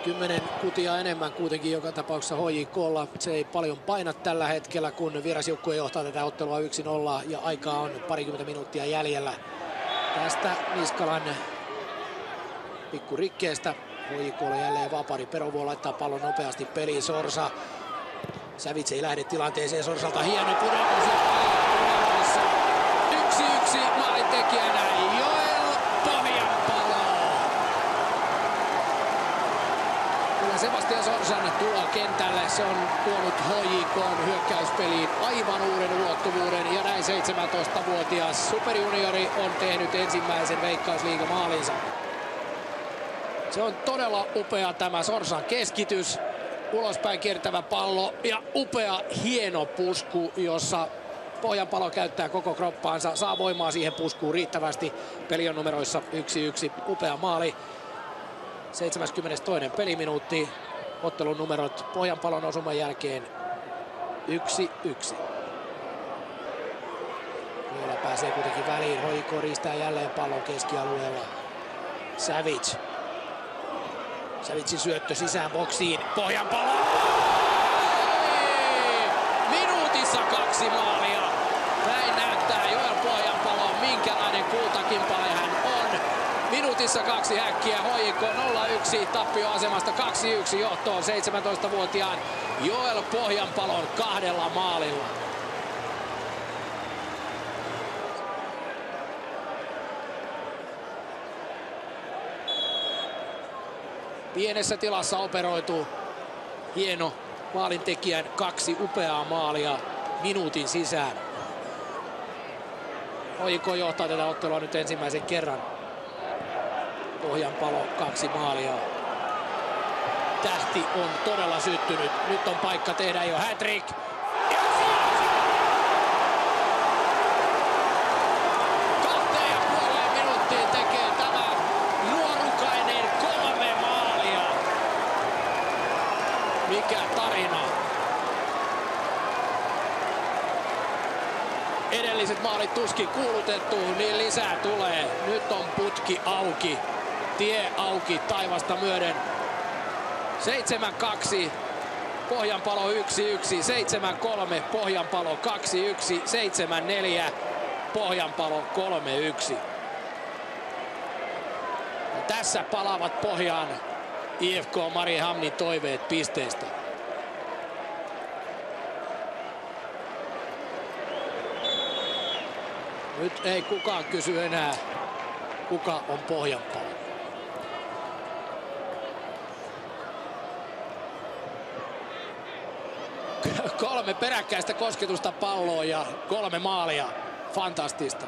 10 kutia enemmän kuitenkin joka tapauksessa HJK:lla. Se ei paljon paina tällä hetkellä, kun vierasjoukkue johtaa tätä ottelua 1-0 ja aikaa on parikymmentä minuuttia jäljellä. Tästä Niskalan pikkurikkeestä HJK:lle jälleen vapari. Perovuo laittaa pallon nopeasti peliin. Sorsa. Savits ei lähde tilanteeseen. Sorsalta hieno pudotus. 1-1 maalintekijänä Joel Pohjanpalo. Kyllä Sebastian Sorsan tulo kentälle. Se on tuonut HJK:n hyökkäyspeliin aivan uuden ulottuvuuden. Ja näin 17-vuotias superjuniori on tehnyt ensimmäisen Veikkausliigamaalinsa. Se on todella upea tämä Sorsan keskitys. Ulospäin kiertävä pallo ja upea hieno pusku, jossa Pohjanpalo käyttää koko kroppaansa. Saa voimaa siihen puskuun riittävästi. Peli on numeroissa 1-1. Upea maali. 72. peliminuutti. Ottelun numerot Pohjanpalon osuman jälkeen 1-1. Vielä pääsee kuitenkin väliin. HJK riistää jälleen pallon keskialueella. Savits. Savitsin syöttö sisään boksiin. Pohjanpalo! Minuutissa 2 maalia. Näin näyttää Joel Pohjanpalo, minkälainen kultakimpale hän on. Minuutissa 2 häkkiä. HJK 0-1 tappioasemasta 2-1 johtoon 17-vuotiaan Joel Pohjanpalon 2 maalilla. Pienessä tilassa operoitu hieno maalintekijän 2 upeaa maalia minuutin sisään. HJK johtaa tätä ottelua nyt ensimmäisen kerran. Pohjanpalo 2 maalia. Tähti on todella syttynyt. Nyt on paikka tehdä jo hat-trick. Mikä tarina. Edelliset maalit tuskin kuulutettu, niin lisää tulee. Nyt on putki auki. Tie auki taivasta myöden. 7-2. Pohjanpalo 1-1. 7-3. Pohjanpalo 2-1. 7-4. Pohjanpalo 3-1. Ja tässä palaavat pohjaan IFK Mariehamnin toiveet pisteestä. Nyt ei kukaan kysy enää, kuka on Pohjanpalo. Kolme peräkkäistä kosketusta palloon ja 3 maalia. Fantastista.